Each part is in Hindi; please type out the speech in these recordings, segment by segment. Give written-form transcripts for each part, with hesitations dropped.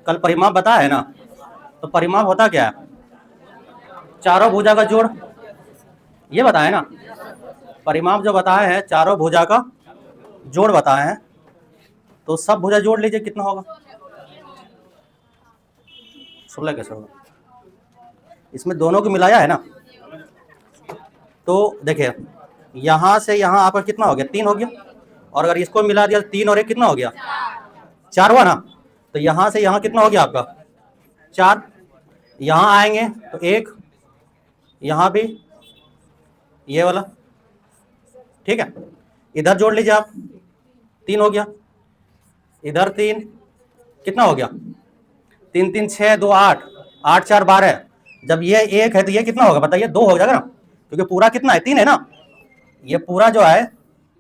कल परिमाप बताया है ना, तो परिमाप होता क्या है? चारों भुजा का जोड़, ये बताया ना। परिमाप जो बताया है चारों भुजा का जोड़ बताए हैं, तो सब भुजा जोड़ लीजिए कितना होगा? 16 कैसे होगा? इसमें दोनों को मिलाया है ना, तो देखिए यहाँ से यहाँ आपका कितना हो गया? 3 हो गया, और अगर इसको मिला दिया 3 और 1 कितना हो गया? 4 हुआ ना। तो यहाँ से यहाँ कितना हो गया आपका? 4। यहाँ आएंगे तो 1, यहाँ भी ये वाला, ठीक है। इधर जोड़ लीजिए आप, 3 हो गया, इधर 3, कितना हो गया? 3 3 6 2 8, 8 4 12। जब ये 1 है तो ये कितना होगा बताइए? 2 हो जाएगा ना, क्योंकि पूरा कितना है? 3 है ना। ये पूरा जो है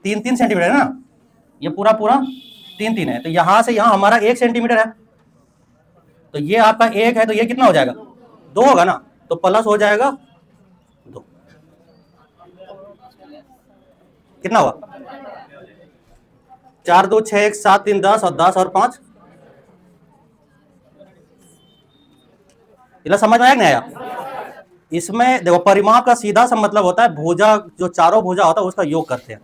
3 3 सेंटीमीटर है ना, ये पूरा पूरा 3 3 है। तो यहाँ से यहाँ हमारा 1 सेंटीमीटर है, तो ये आपका 1 है, तो ये कितना हो जाएगा? 2 होगा ना, तो प्लस हो जाएगा 2। कितना हुआ? 4 2 6 1 7 3 10, और 10 और 5, समझ में आया कि नहीं आया? इसमें देखो परिमाप का सीधा सा मतलब होता है भुजा, जो चारों भुजा होता है उसका योग करते हैं।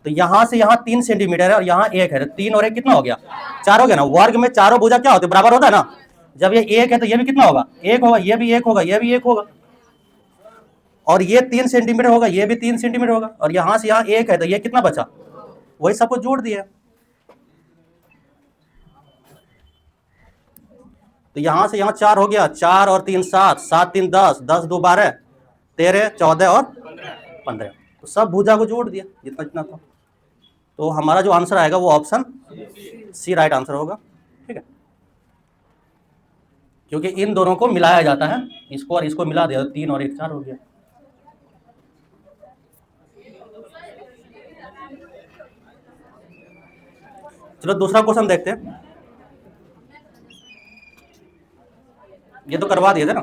तो यहाँ से यहाँ 3 सेंटीमीटर है और यहाँ 1 है, तो 3 और 1 कितना हो गया? 4 हो गया ना। वर्ग में चारों भुजा क्या होते हैं? बराबर होता है ना। जब ये 1 है तो ये भी कितना होगा? 1 होगा, ये भी 1 होगा, ये भी 1 होगा, और ये 3 सेंटीमीटर होगा, ये भी 3 सेंटीमीटर होगा, और यहाँ से यहाँ 1 है तो ये कितना बचा? वही सबको जोड़ दिया। तो यहाँ से यहाँ 4 हो गया, 4 और 3 7, 7 3 10, 10 2 12, 13 14 और 15। तो सब भुजा को जोड़ दिया जितना जितना था। तो हमारा जो आंसर आएगा वो ऑप्शन सी राइट आंसर होगा, ठीक है। क्योंकि इन दोनों को मिलाया जाता है, इसको और इसको मिला दिया तो 3 और 1 4 हो गया। चलो दूसरा क्वेश्चन देखते हैं। ये तो करवा दिए थे ना,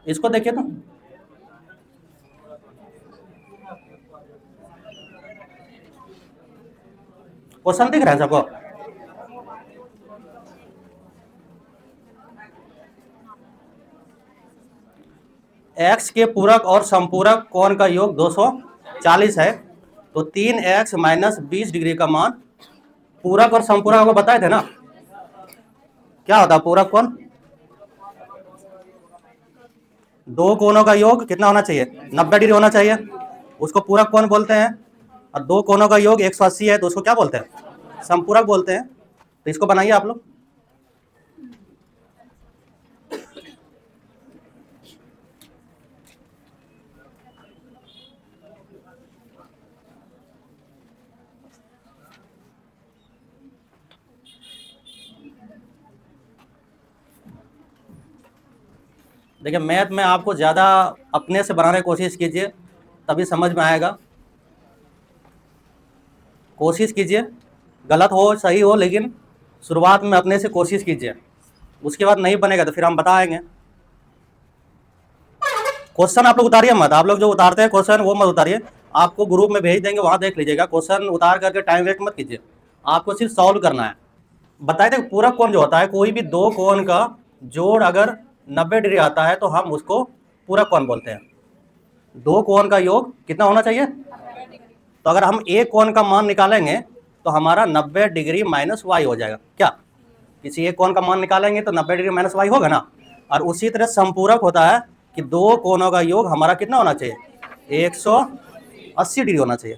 इसको देखिए तो। क्वेश्चन दिख रहा है सबको? x के पूरक और संपूरक कोण का योग 240 है, तो 3x माइनस 20 डिग्री का मान, पूरक और संपूरक आपको बताए थे ना, क्या होता है पूरक कोण? दो कोणों का योग कितना होना चाहिए? 90 डिग्री होना चाहिए, उसको पूरक कोण बोलते हैं। और दो कोणों का योग 180 है तो उसको क्या बोलते हैं? संपूरक बोलते हैं। तो इसको बनाइए आप लोग। देखिए मैथ में आपको ज़्यादा अपने से बनाने की कोशिश कीजिए, तभी समझ में आएगा। कोशिश कीजिए, गलत हो सही हो, लेकिन शुरुआत में अपने से कोशिश कीजिए, उसके बाद नहीं बनेगा तो फिर हम बताएंगे। क्वेश्चन आप लोग उतारिए मत, आप लोग जो उतारते हैं क्वेश्चन वो मत उतारिए, आपको ग्रुप में भेज देंगे, वहाँ देख लीजिएगा। क्वेश्चन उतार करके टाइम वेस्ट मत कीजिए, आपको सिर्फ सॉल्व करना है। बताए थे पूरक कोण जो होता है, कोई भी दो कोण का जोड़ अगर 90 डिग्री आता है तो हम उसको पूरक कोण बोलते हैं। दो कोण का योग कितना होना चाहिए? तो अगर हम एक कोण का मान निकालेंगे तो हमारा 90 डिग्री माइनस वाई हो जाएगा। क्या किसी एक कोण का मान निकालेंगे तो 90 डिग्री माइनस वाई होगा ना। और उसी तरह संपूरक होता है कि दो कोणों का योग हमारा कितना होना चाहिए? 180 डिग्री होना चाहिए।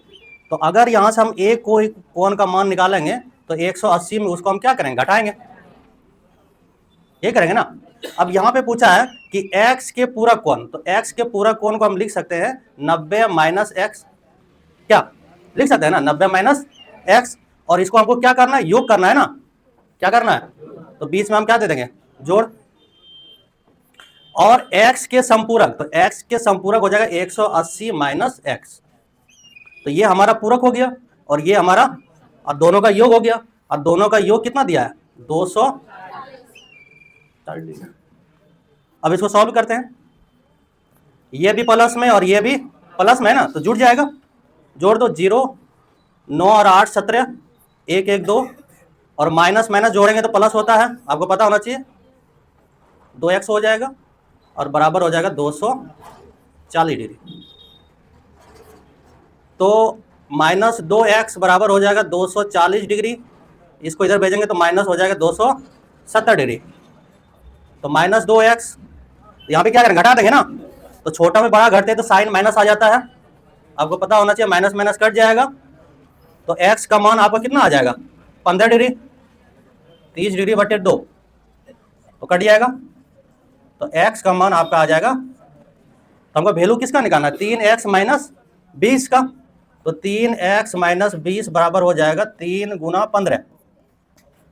तो अगर यहाँ से हम एक कोई कोण का मान निकालेंगे तो 180 में उसको हम क्या करेंगे? घटाएंगे, ये करेंगे ना। अब यहाँ पे पूछा है कि x के पूरक कोण, तो x के पूरक कोण को हम लिख सकते हैं 90 माइनस एक्स, क्या लिख सकते हैं ना, 90 माइनस एक्स। और इसको हमको क्या करना है? योग करना है ना, क्या करना है? तो बीच में हम क्या दे देंगे? जोड़। और x के संपूरक, तो x के संपूरक हो जाएगा 180 माइनस एक्स, तो ये हमारा पूरक हो गया और ये हमारा, और दोनों का योग हो गया। और दोनों का योग कितना दिया है? 200। अब इसको सॉल्व करते हैं, ये भी प्लस में और ये भी प्लस में है ना, तो जुड़ जाएगा। जोड़ दो, 0 9 और 8 17, 1 1 2, और माइनस माइनस जोड़ेंगे तो प्लस होता है, आपको पता होना चाहिए। 2x हो जाएगा और बराबर हो जाएगा 240 डिग्री। तो -2x बराबर हो जाएगा 240 डिग्री। इसको इधर भेजेंगे तो माइनस हो जाएगा 270 डिग्री। तो -2x यहाँ पे क्या करेंगे, घटा देंगे ना। तो छोटा में बड़ा घटते तो साइन माइनस आ जाता है, आपको पता होना चाहिए। माइनस माइनस कट जाएगा तो x का मान आपका कितना आ जाएगा, 15 डिग्री। 30 डिग्री बटे 2 तो कट जाएगा। तो x का मान आपका आ जाएगा, तो हमको वैल्यू किसका निकालना है, 3x माइनस 20 का। तो 3x माइनस 20 बराबर हो जाएगा 3 गुना 15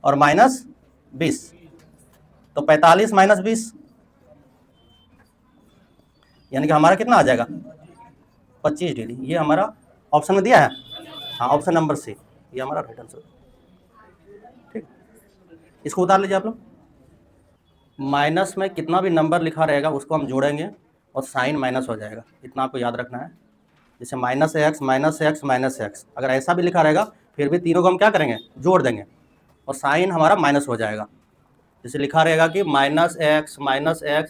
और माइनस 20, तो 45 माइनस 20 यानी कि हमारा कितना आ जाएगा, 25 डिग्री। ये हमारा ऑप्शन में दिया है, हाँ ऑप्शन नंबर सी, ये हमारा राइट आंसर। ठीक, इसको उतार लीजिए आप लोग। माइनस में कितना भी नंबर लिखा रहेगा उसको हम जोड़ेंगे और साइन माइनस हो जाएगा, इतना आपको याद रखना है। जैसे minus x minus x minus x, अगर ऐसा भी लिखा रहेगा फिर भी तीनों को हम क्या करेंगे, जोड़ देंगे और साइन हमारा माइनस हो जाएगा। जैसे लिखा रहेगा कि माइनस एक्स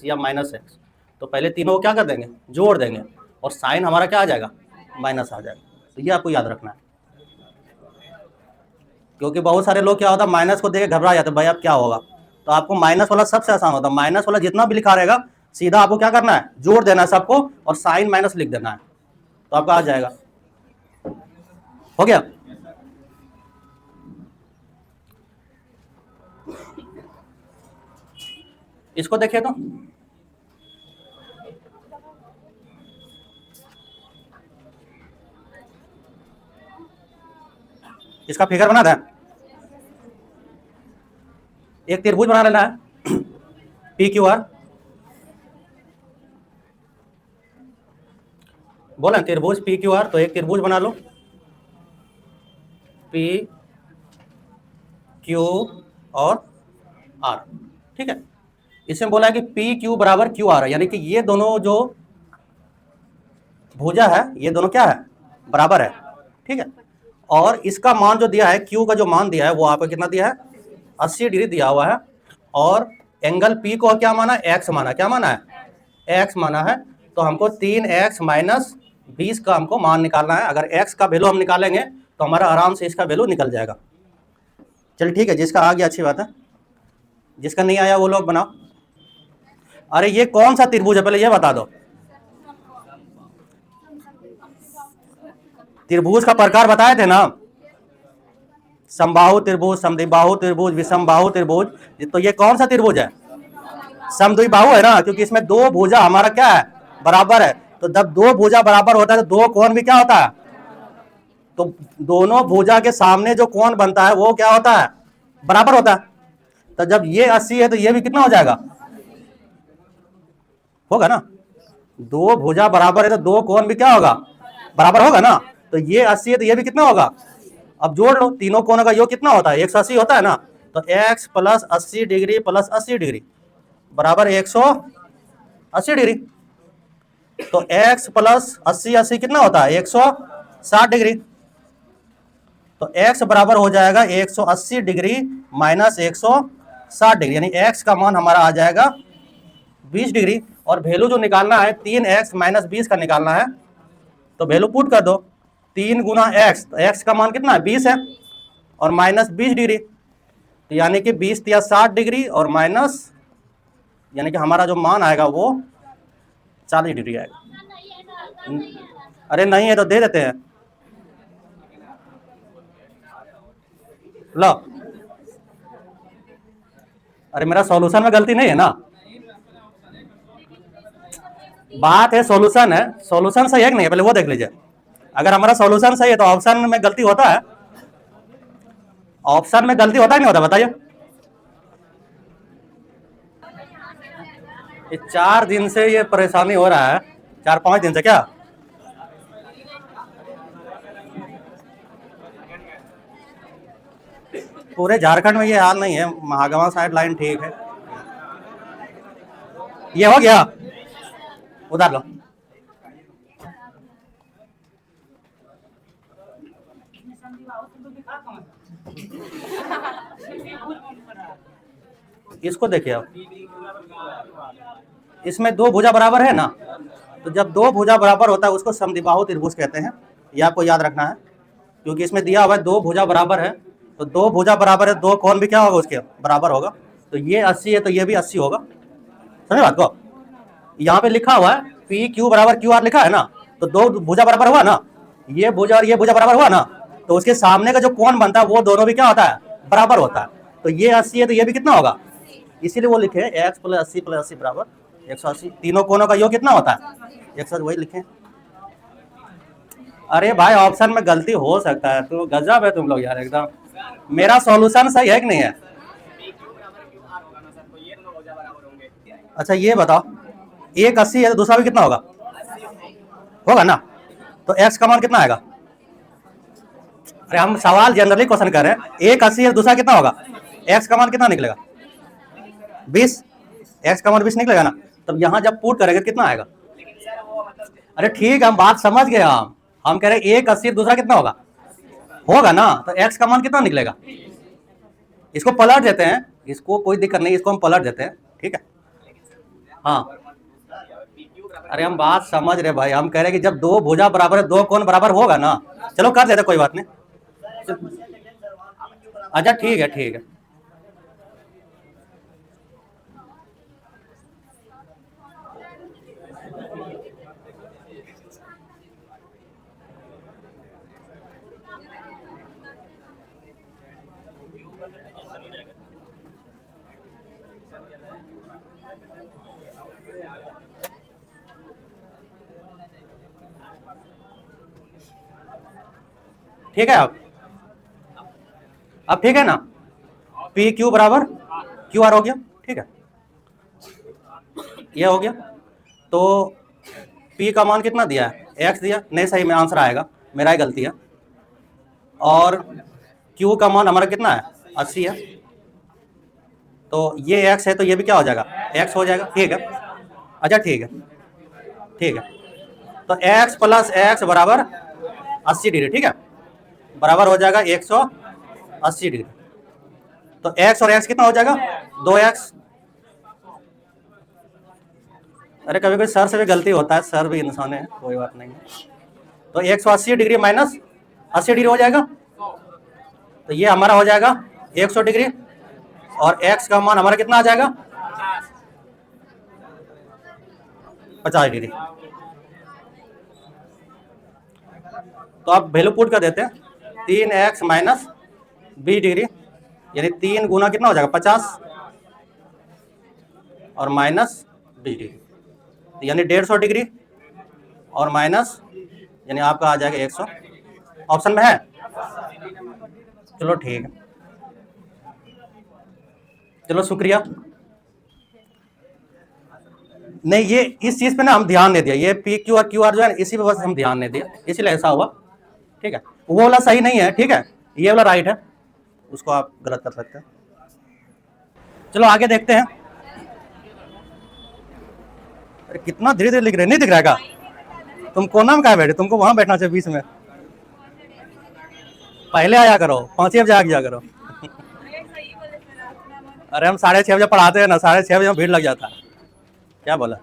या माइनस एक्स, तो पहले तीनों को क्या कर देंगे, जोड़ देंगे और साइन हमारा क्या आ जाएगा, माइनस आ जाएगा। तो ये आपको याद रखना है, क्योंकि बहुत सारे लोग क्या होता है माइनस को देख के घबरा जाते हैं, भाई अब क्या होगा। तो आपको माइनस वाला सबसे आसान होता है, माइनस वाला जितना भी लिखा रहेगा सीधा आपको क्या करना है, जोड़ देना है सबको और साइन माइनस लिख देना है, तो आपका आ जाएगा। हो गया। इसको देखिए तो इसका फिगर बना दें। एक त्रिभुज बना लेना है पी क्यू आर, बोला त्रिभुज पी क्यू आर, तो एक त्रिभुज बना लो पी क्यू और आर। ठीक है, इसमें बोला है कि पी क्यू बराबर क्यू आर है, यानी कि ये दोनों जो भुजा है ये दोनों क्या है, बराबर है। ठीक है, और इसका मान जो दिया है, क्यू का जो मान दिया है वो आपको कितना दिया है, 80 डिग्री दिया हुआ है। और एंगल पी को क्या माना, एक्स माना, क्या माना है, एक्स माना है। तो हमको 3x माइनस 20 का हमको मान निकालना है। अगर x का वैल्यू हम निकालेंगे तो हमारा आराम से इसका वैल्यू निकल जाएगा। चल ठीक है, जिसका आ गया अच्छी बात है, जिसका नहीं आया वो लोग बनाओ। अरे ये कौन सा त्रिभुज है पहले ये बता दो, त्रिभुज का प्रकार बताए थे ना, समबाहु त्रिभुज, समद्विबाहु त्रिभुज, विषमबाहु त्रिभुज। तो ये कौन सा त्रिभुज है, समद्विबाहु है ना, क्योंकि इसमें दो भुजा हमारा क्या है, बराबर है। तो जब दो भुजा बराबर होता है तो दो कोण भी क्या होता है, तो दोनों भुजा के सामने जो कोण बनता है वो क्या होता है, बराबर होता है। तो जब ये 80 है तो ये भी कितना हो जाएगा, होगा ना। दो भुजा बराबर है तो दो कोण भी क्या होगा, बराबर होगा ना। तो ये 80 है तो ये भी कितना होगा, अब जोड़ लो तीनों कोणों का योग कितना होता है, 180 होता है ना। तो x plus 80 degree plus 80 degree बराबर 180 डिग्री। तो x प्लस 80 80 कितना होता है, 160 डिग्री। तो x बराबर हो जाएगा 180 डिग्री माइनस 160 डिग्री, यानी x का मान हमारा आ जाएगा 20 डिग्री। और वैल्यू जो निकालना है 3x माइनस 20 का निकालना है, तो वैल्यू पुट कर दो 3 गुना x, तो x का मान कितना है, 20 है और माइनस 20 डिग्री, तो यानी कि 20 या 60 डिग्री और माइनस, यानी कि हमारा जो मान आएगा वो 40 डिग्री आएगा। अरे नहीं है तो दे देते हैं, लो। अरे मेरा सॉल्यूशन में गलती नहीं है ना, बात है सॉल्यूशन है, सॉल्यूशन सही है कि नहीं, पहले वो देख लीजिए। अगर हमारा सॉल्यूशन सही है तो ऑप्शन में गलती होता है, ऑप्शन में गलती होता है नहीं होता, बताइए। ये 4 दिन से ये परेशानी हो रहा है, 4-5 दिन से क्या, पूरे झारखंड में ये हाल नहीं है, महागवा साइड लाइन ठीक है। ये हो गया, उधर लो। इसको देखिए आप, इसमें दो भुजा बराबर है ना, तो जब दो भुजा बराबर होता है उसको समद्विबाहु त्रिभुज कहते हैं, ये आपको याद रखना है, क्योंकि इसमें दिया हुआ है दो भुजा बराबर है, तो दो भुजा बराबर है, दो कोण भी क्या होगा उसके बराबर होगा, तो ये 80 है तो ये भी 80 होगा। समझे बात को? यहाँ पे लिखा हुआ है पी क्यू बराबर क्यू आर लिखा है ना, तो दो भुजा बराबर हुआ ना, ये भुजा और ये भुजा बराबर हुआ ना, तो उसके सामने का जो कोण बनता है वो दोनों भी क्या होता है, बराबर होता है, तो ये 80 है तो ये भी कितना होगा, इसीलिए वो लिखे x प्लस 80 प्लस 80 बराबर 180, तीनों कोणों का योग कितना होता है 180, वही लिखे। अरे भाई ऑप्शन में गलती हो सकता है, तो गजब है तुम लोग यार एकदम। मेरा सॉल्यूशन सही है कि नहीं है? अच्छा ये बताओ, एक 80 है तो दूसरा भी कितना होगा, होगा ना, तो x का मान कितना आएगा? अरे हम सवाल जनरली क्वेश्चन कर रहे हैं, एक 80 है दूसरा कितना होगा, x का मान कितना निकलेगा 20, x का मान 20 निकलेगा ना, तब यहाँ जब पुट करेंगे कितना आएगा? अरे ठीक है हम बात समझ गए, हम कह रहे हैं एक 80 दूसरा कितना होगा, होगा ना, तो x का मान कितना निकलेगा? इसको पलट देते हैं, इसको कोई दिक्कत नहीं, इसको हम पलट देते हैं, ठीक है। हाँ अरे हम बात समझ रहे भाई, हम कह रहे हैं कि जब दो भुजा बराबर है दो कोण बराबर होगा ना, चलो कर देते कोई बात नहीं। अच्छा ठीक है ठीक है, ठीक है अब ठीक है ना, पी क्यू बराबर क्यू आर हो गया, ठीक है, ये हो गया, तो P का मान कितना दिया है, x दिया, नहीं सही में आंसर आएगा, मेरा ही गलती है, और Q का मान हमारा कितना है 80 है, तो ये x है तो ये भी क्या हो जाएगा x हो जाएगा, ठीक है। अच्छा ठीक है ठीक है, तो x प्लस x बराबर 80 डिग्री, ठीक है, बराबर हो जाएगा 180 डिग्री, तो x और x कितना हो जाएगा 2x। अरे कभी कभी सर से भी गलती होता है, सर भी इंसान है, कोई बात नहीं है, तो 180 डिग्री माइनस 80 डिग्री हो जाएगा, तो ये हमारा हो जाएगा 100 डिग्री, और x का मान हमारा कितना आ जाएगा 50 डिग्री। तो आप वैल्यू पुट कर देते हैं, 3x माइनस 20 डिग्री, यानी 3 गुना कितना हो जाएगा 50 और माइनस 20 डिग्री, यानी 150 डिग्री और माइनस, यानी आपका आ जाएगा 100, ऑप्शन में है, चलो ठीक है, चलो शुक्रिया। नहीं ये इस चीज पे ना हम ध्यान नहीं दिया, ये पी क्यू और क्यू आर जो है इसी पे बस हम ध्यान नहीं दिया, इसीलिए ऐसा हुआ, ठीक है, वो वाला सही नहीं है, ठीक है, ये वाला राइट है, उसको आप गलत कर सकते हैं। चलो आगे देखते हैं। अरे कितना धीरे धीरे लिख रहे, नहीं दिख रहा है क्या? तुम कोना में कहाँ बैठे, तुमको वहां बैठना चाहिए बीच में, पहले आया करो, 5 बजे आ गया करो। अरे हम 6:30 बजे पढ़ाते हैं ना, 6:30 बजे भीड़ लग जाता है, क्या बोला?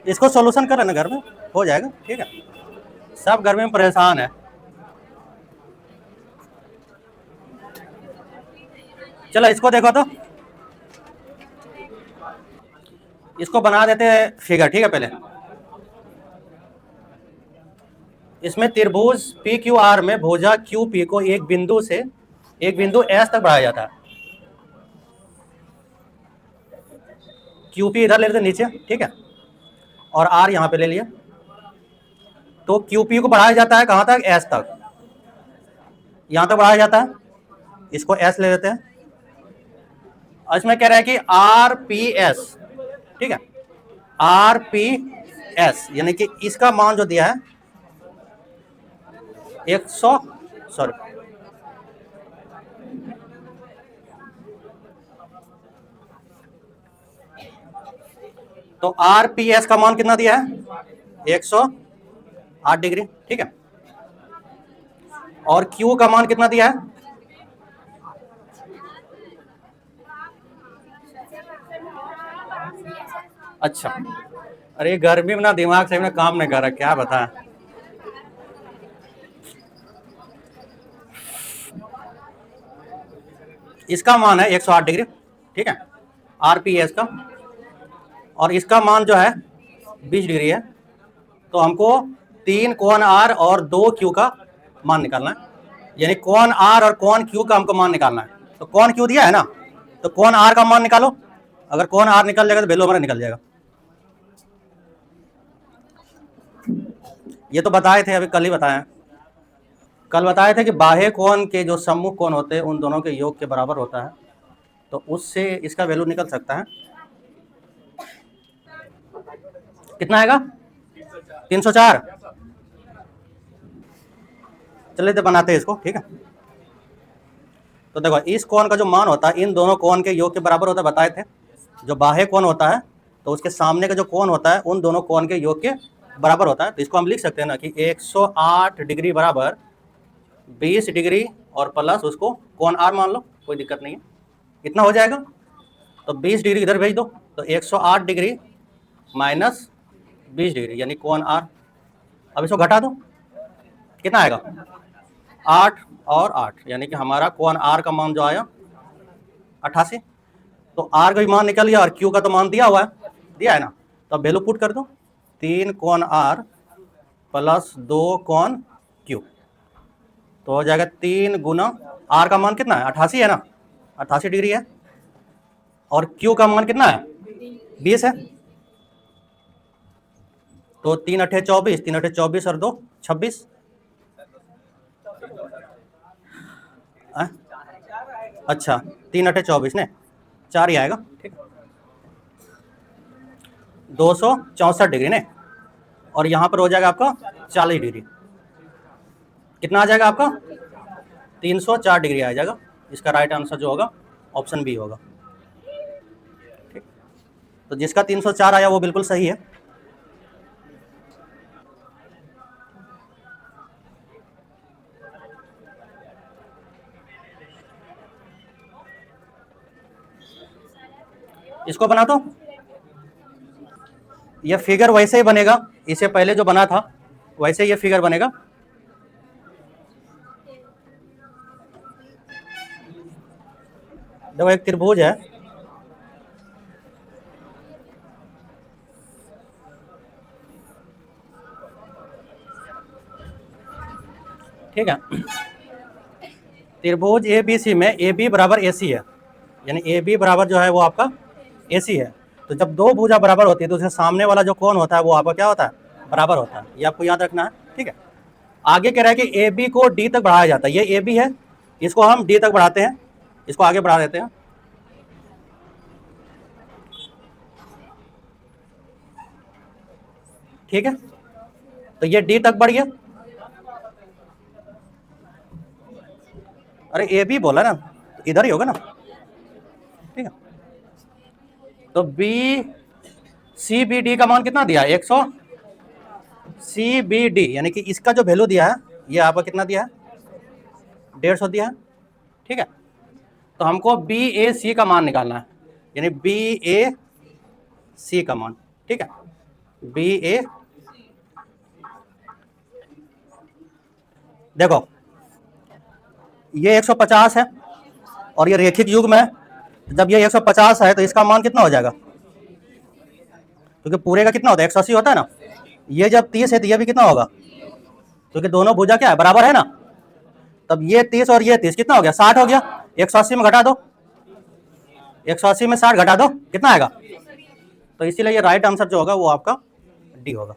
इसको सॉल्यूशन कर ना घर में, हो जाएगा, ठीक है, सब घर में परेशान है। चलो इसको देखो, तो इसको बना देते हैं फिगर, ठीक है, पहले इसमें त्रिभुज पी क्यू आर में भुजा क्यू पी को एक बिंदु से एक बिंदु एस तक बढ़ाया जाता है, क्यू पी इधर ले लेते नीचे, ठीक है, और आर यहाँ पे ले लिया, तो क्यू पी को बढ़ाया जाता है कहाँ तक, एस तक, यहाँ तक बढ़ाया जाता है, इसको एस ले लेते हैं, और इसमें कह रहा है कि आर पी एस, ठीक है, आर पी एस, यानी कि इसका मान जो दिया है 100 सॉरी तो RPS का मान कितना दिया है? 108 डिग्री, ठीक है। और Q का मान कितना दिया है? अच्छा, अरे गर्मी में ना दिमाग सही में काम नहीं कर रहा, क्या बता। इसका मान है 108 डिग्री, ठीक है, RPS का, और इसका मान जो है 20 डिग्री है। तो हमको 3 कोण R और 2 Q का मान निकालना है, यानी कोण R और कोण Q का हमको मान निकालना है। तो कोण Q दिया है ना, तो कोण R का मान निकालो। अगर कोण R निकल जाएगा तो वैल्यू हमारा निकल जाएगा। ये तो बताए थे, अभी कल ही बताए। कल बताए थे कि बाह्य कोण के जो सम्मुख कोण होते हैं उन दोनों के योग के बराबर होता है, तो उससे इसका वैल्यू निकल सकता है। कितना आएगा? 304। चलिए तो बनाते हैं इसको, ठीक है। तो देखो, इस कोण का जो मान होता है इन दोनों कोण के योग के बराबर होता है, बताए थे। जो बाह्य कोण होता है तो उसके सामने का जो कोण होता है उन दोनों कोण के योग के बराबर होता है। तो इसको हम लिख सकते हैं ना कि 108 डिग्री बराबर 20 डिग्री और प्लस उसको कोण R मान लो, कोई दिक्कत नहीं है, इतना हो जाएगा। तो 20 डिग्री इधर भेज दो, तो 108 डिग्री माइनस 20 डिग्री यानी कोण R। अब इसको घटा दो, कितना आएगा? 8 और 8, यानी कि हमारा कोण R का मान जो आया 88। तो R का भी मान निकल गया और Q का तो मान दिया हुआ है, दिया है ना। तो अब वैल्यू पुट कर दो, 3 कोण R प्लस 2 कोण Q, तो हो जाएगा 3 गुना R का मान कितना है? 88 है ना, 88 डिग्री है। और Q का मान कितना है? 20 है। तो 3 अठे 24, 3 अठे 24 और 2 26। अच्छा, 3 अठे 24 ने 4 ही आएगा, ठीक है। 264 डिग्री ने, और यहाँ पर हो जाएगा आपका 40 डिग्री। कितना आ जाएगा आपका? 304 डिग्री आ जाएगा। इसका राइट आंसर जो होगा ऑप्शन बी होगा, ठीक। तो जिसका 304 आया वो बिल्कुल सही है। इसको बना दो, ये फिगर वैसे ही बनेगा, इससे पहले जो बना था वैसे ये फिगर बनेगा। देखो, एक त्रिभुज है, ठीक है। त्रिभुज ABC में AB बराबर AC है, यानी AB बराबर जो है वो आपका AC है। तो जब दो भुजा बराबर होती है तो उसके सामने वाला जो कोण होता है वो आपका क्या होता है? बराबर होता है। ये आपको याद रखना है, ठीक है। आगे कह रहा है कि AB को D तक बढ़ाया जाता है। ये AB है, इसको हम D तक बढ़ाते हैं, इसको आगे बढ़ा देते हैं, ठीक है। तो ये D तक बढ़ गया। अरे AB बोला ना, इधर ही होगा ना, ठीक है। तो CBD का मान कितना दिया? 100। CBD यानी कि इसका जो वैल्यू दिया है ये आपका कितना दिया है? 150 दिया है, ठीक है। तो हमको BAC का मान निकालना है, यानी BAC का मान, ठीक है। BA, देखो ये 150 है और ये रेखिक युग्म है। जब ये 150 है तो इसका मान कितना हो जाएगा? क्योंकि पूरे का कितना होता है? 180 होता है ना। ये जब 30 है तो ये भी कितना होगा? क्योंकि दोनों भुजा क्या है? बराबर है ना। तब ये 30 और ये 30 कितना हो गया? 60 हो गया। 180 में घटा दो, 180 में 60 घटा दो, कितना आएगा? तो इसीलिए ये राइट आंसर जो होगा वो आपका डी होगा।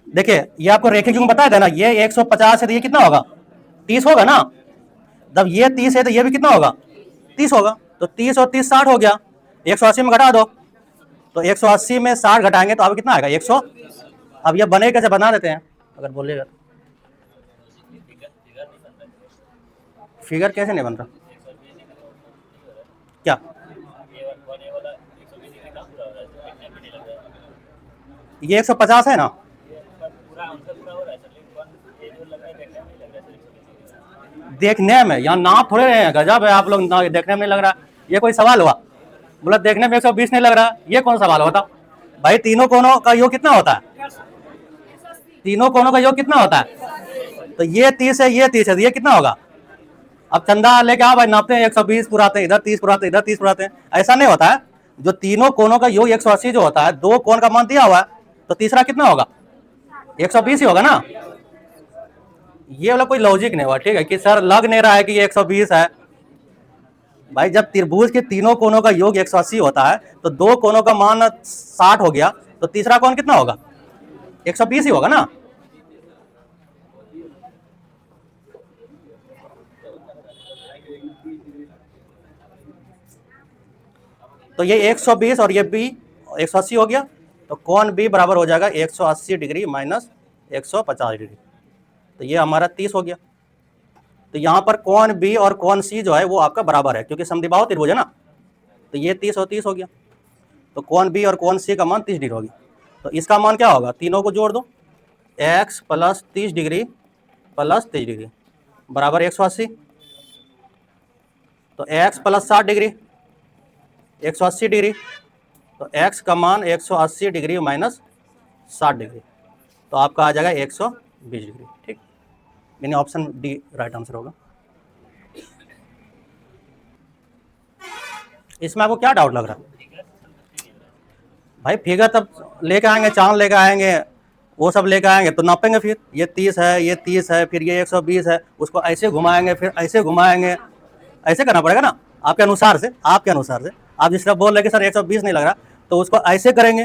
देखिए, ये आपको रेखिक युग्म बताया था ना, ये 150 है तो ये कितना होगा? 30 होगा ना। जब ये 30 है तो ये भी कितना होगा? 30 होगा। तो 30 और 30 60 हो गया, 180 में घटा दो, तो 180 में 60 घटाएंगे तो अब कितना आएगा? 100। अब ये बने कैसे, बना देते हैं अगर बोलिएगा। फिगर कैसे नहीं बन रहा? क्या ये 150 है ना। देखने में, यहाँ नाप थोड़े रहे हैं, गजब है आप लोग, देखने में नहीं लग रहा। ये कोई सवाल हुआ? बोला देखने में 120 नहीं लग रहा, ये कौन सवाल होता भाई? तीनों कोनों का योग कितना होता है? तीनों कोनों का योग कितना होता है? तो ये 30 है, ये 30 है, तो ये कितना होगा? अब चंदा लेके आओ भाई, नापते हैं, 120 पुराते हैं, इधर 30 पुराते हैं, इधर 30 पुराते हैं। ऐसा नहीं होता है। जो तीनों कोनों का योग 180 जो होता है, दो कोण का मान दिया हुआ है, तो तीसरा कितना होगा? 120 ही होगा ना। ये वाला कोई लॉजिक नहीं हुआ, ठीक है, कि सर लग नहीं रहा है कि ये 120 है। भाई जब त्रिभुज के तीनों कोनों का योग 180 होता है, तो दो कोनों का मान 60 हो गया, तो तीसरा कोण कितना होगा? 120 ही होगा ना। तो ये 120 और ये बी 180 हो गया, तो कोण बी बराबर हो जाएगा 180 डिग्री माइनस 150 डिग्री, तो ये हमारा 30 हो गया। तो यहाँ पर कोण बी और कोण सी जो है वो आपका बराबर है, क्योंकि समद्विबाहु त्रिभुज है ना। तो ये 30 और 30 हो गया, तो कोण बी और कोण सी का मान 30 डिग्री होगी। तो इसका मान क्या होगा? तीनों को जोड़ दो, x plus 30 degree plus 30 degree बराबर 180। तो x प्लस 60 डिग्री 180 डिग्री, तो x का मान 180 डिग्री माइनस 60 डिग्री, तो आपका आ जाएगा 120 डिग्री। ठीक, यानी ऑप्शन डी राइट आंसर होगा। इसमें आपको क्या डाउट लग रहा है? भाई फिगर तब लेके आएंगे, चांद लेके आएंगे, वो सब लेके आएंगे तो नापेंगे, फिर ये 30 है, ये 30 है, फिर ये 120 है, उसको ऐसे घुमाएंगे, फिर ऐसे घुमाएंगे, ऐसे करना पड़ेगा ना आपके अनुसार से। आपके अनुसार से आप जिस तरह बोल रहे कि सर 120 नहीं लग रहा, तो उसको ऐसे करेंगे,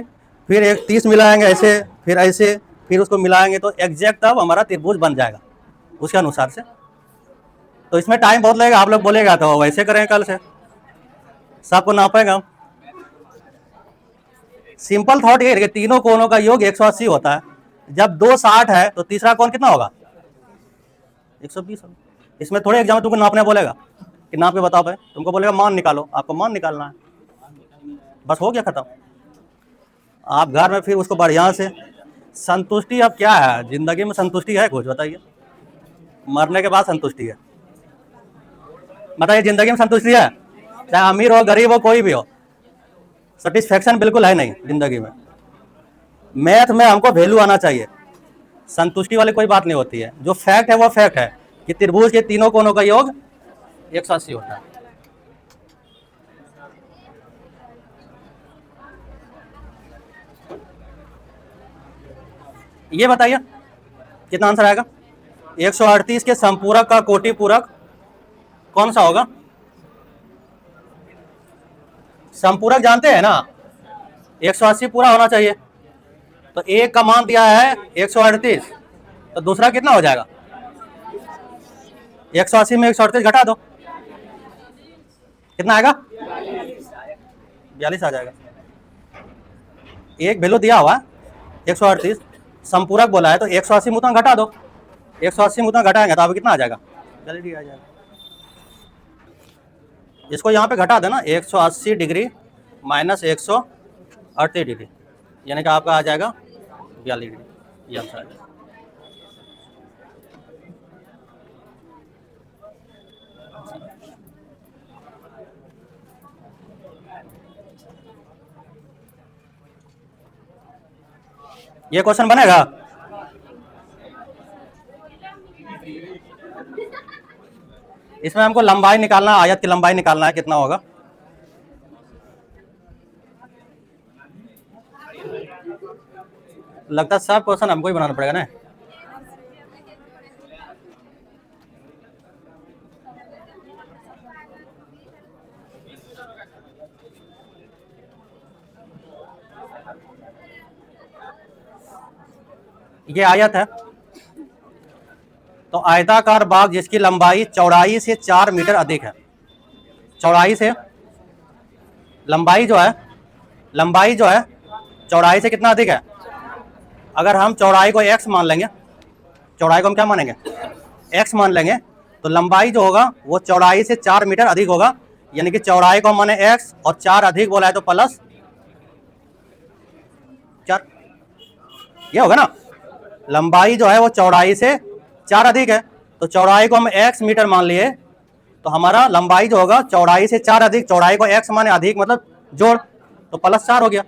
फिर एक 30 मिलाएंगे ऐसे, फिर ऐसे, फिर उसको मिलाएंगे, तो एग्जैक्ट तब हमारा त्रिभुज बन जाएगा उसके अनुसार से। तो इसमें टाइम बहुत लगेगा, आप लोग बोलेगा तो वैसे करेंगे, कल से सबको नापेगा। सिंपल थॉट ये है कि तीनों कोनों का योग 180 होता है, जब दो 60 है तो तीसरा कोण कितना होगा? 120 होगा। इसमें थोड़े एग्जाम तुमको नापने बोलेगा कि नाप के बताओ भाई, तुमको बोलेगा मान निकालो, आपको मान निकालना है, बस हो गया खत्म। आप घर में फिर उसको बढ़िया से संतुष्टि। अब क्या है जिंदगी में संतुष्टि है कुछ? बताइए, मरने के बाद संतुष्टि है? बताइए, जिंदगी में संतुष्टि है? चाहे अमीर हो गरीब हो कोई भी हो, सेटिस्फेक्शन बिल्कुल है नहीं जिंदगी में। मैथ में हमको वैल्यू आना चाहिए, संतुष्टि वाली कोई बात नहीं होती है। जो फैक्ट है वो फैक्ट है कि त्रिभुज के तीनों कोनों का योग 180 होता है। ये बताइए कितना आंसर आएगा? 138 के संपूरक का कोटि पूरक कौन सा होगा? संपूरक जानते हैं ना, 180 पूरा होना चाहिए। तो एक का मान दिया है 138, तो दूसरा कितना हो जाएगा? 180 में 138 घटा दो, कितना आएगा? 42 आ जाएगा। एक वैल्यू दिया हुआ 138, संपूरक बोला है, तो 180 में उतना घटा दो, 180 में उतना घटाएंगे तो अब कितना आ जाएगा? 42 आ जाएगा। इसको यहाँ पे घटा देना, 180 डिग्री माइनस 138 डिग्री, यानी कि आपका आ जाएगा 42 डिग्री, ये आंसर आ जाएगा। ये क्वेश्चन बनेगा? इसमें हमको लंबाई निकालना, आयत की लंबाई निकालना है, कितना होगा? लगता है सब क्वेश्चन हमको ही बनाना पड़ेगा ना। ये आयत है, तो आयताकार बाग जिसकी लंबाई चौड़ाई से 4 मीटर अधिक है, चौड़ाई से लंबाई जो है, लंबाई जो है चौड़ाई से कितना अधिक है? अगर हम चौड़ाई को x मान लेंगे, चौड़ाई को हम क्या मानेंगे? x मान लेंगे, तो लंबाई जो होगा वो चौड़ाई से 4 मीटर अधिक होगा, यानी कि चौड़ाई को माने x और 4 अधिक बोला है तो प्लस 4। ये होगा ना, लंबाई जो है वो चौड़ाई से 4 अधिक है, तो चौड़ाई को हम x मीटर मान लिए, तो हमारा लंबाई जो होगा चौड़ाई से 4 अधिक, चौड़ाई को x माने अधिक मतलब जोड़, तो +4 हो गया।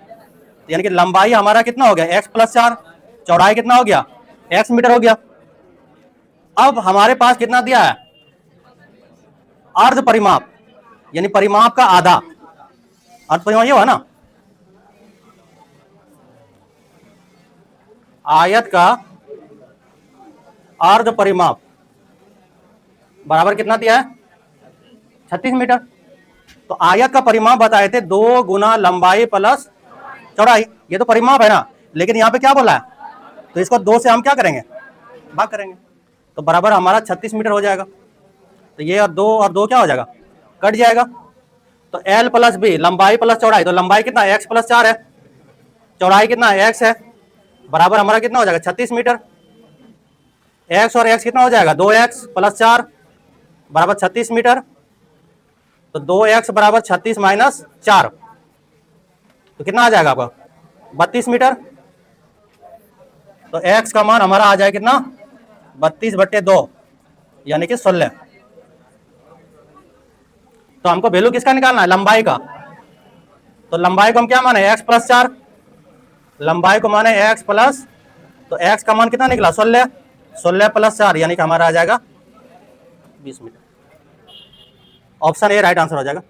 यानी कि लंबाई हमारा कितना हो गया, x + 4, चौड़ाई कितना हो गया, x मीटर हो गया। अब हमारे पास कितना दिया है, अर्ध परिमाप, यानी परिमाप का आधा। अर्ध परिमाप ये हुआ ना, आयत का अर्ध परिमाप बराबर कितना दिया है, 36 मीटर। तो आयत का परिमाप बताए थे 2 गुना लंबाई प्लस चौड़ाई, ये तो परिमाप है ना, लेकिन यहाँ पे क्या बोला है, तो इसको 2 से हम क्या करेंगे, भाग करेंगे, तो बराबर हमारा 36 मीटर हो जाएगा। तो ये और 2 क्या हो जाएगा, कट जाएगा। तो L + B, लंबाई प्लस चौड़ाई, तो लंबाई कितना x + 4 है, चौड़ाई कितना x है, बराबर हमारा कितना हो जाएगा 36 मीटर। x और x कितना हो जाएगा, 2x + 4 बराबर 36 मीटर। तो 2x बराबर 36 माइनस 4, तो कितना आ जाएगा आपका, 32 मीटर। तो x का मान हमारा आ जाएगा कितना, 32/2 यानी कि 16। तो हमको वैल्यू किसका निकालना है, लंबाई का। तो लंबाई को हम क्या माने, x + 4, लंबाई को माने x प्लस, तो x का मान कितना निकला, 16, 16 + 4 यानी कि हमारा आ जाएगा 20 metre. Option A right answer हो जाएगा।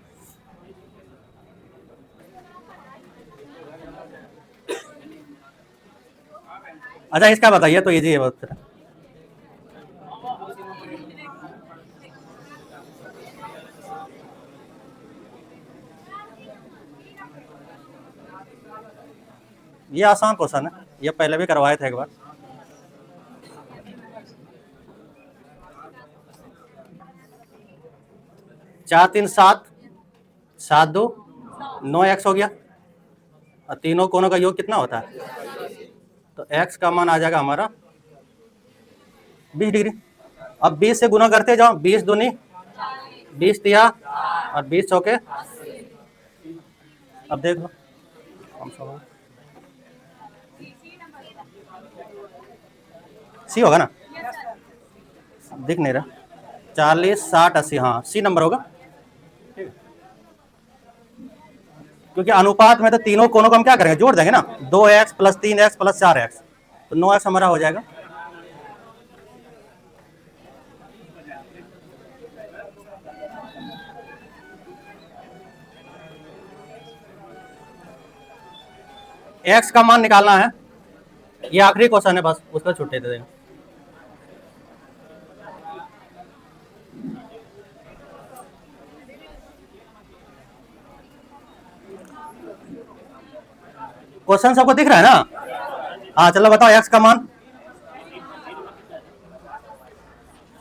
अच्छा इसका बताइए, तो इजी है बहुत। ये आसान क्वेश्चन है, ये पहले भी करवाए थे एक बार। चार 3 7, 7 2 9x हो गया, और तीनों कोनों का योग कितना होता है, तो x का मान आ जाएगा हमारा 20 डिग्री। अब 20 से गुना करते जाओ, 20 दूनी 20 तिया और 20 चौके, अब देख लो सी होगा ना, दिख नहीं रहा, 40 60 80, हाँ सी नंबर होगा, क्योंकि अनुपात में तो तीनों कोनों को हम क्या करेंगे, जोड़ देंगे ना, 2x + 3x + 4x, तो 9x हमारा हो जाएगा। x का मान निकालना है, ये आखिरी क्वेश्चन है, बस उसका छुट्टी दे देंगे। क्वेश्चन सबको दिख रहा है ना, हाँ चलो बताओ x का मान,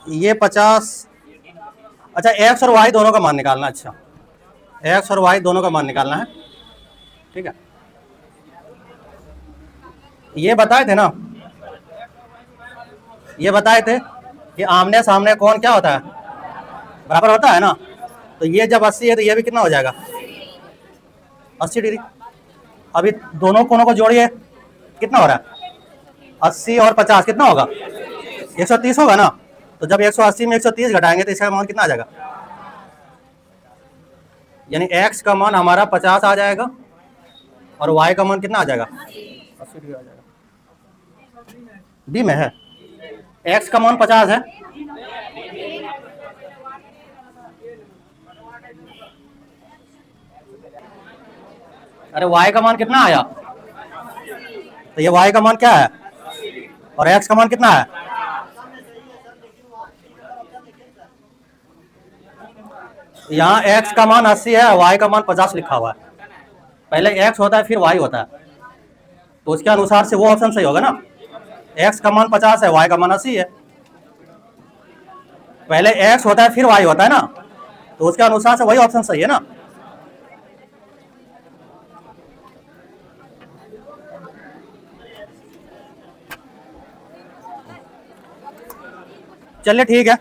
ये 50, अच्छा x और y दोनों का मान निकालना, अच्छा x और y दोनों का मान निकालना है, ठीक है। ये बताए थे ना, ये बताए थे कि आमने सामने कौन क्या होता है, बराबर होता है ना, तो ये जब 80 है तो ये भी कितना हो जाएगा, 80 डिग्री। अभी दोनों कोनों को जोड़िए, कितना हो रहा है, 80 और 50 कितना होगा, 130 होगा ना, तो जब 180 में 130 घटाएंगे तो इसका मान कितना आ जाएगा, यानी x का मान हमारा 50 आ जाएगा और y का मान कितना आ जाएगा, 80 डिग्री आ जाएगा। डी में है, x का मान 50 है, अरे y का मान कितना आया, तो ये y का मान क्या है और x का मान कितना है, यहाँ x का मान 80 है, y का मान 50 लिखा हुआ है, पहले x होता है फिर y होता है, तो उसके अनुसार से वो ऑप्शन सही होगा ना, x का मान 50 है, y का मान 80 है, पहले x होता है फिर y होता है ना, तो उसके अनुसार से वही ऑप्शन सही है ना। चलिए ठीक है।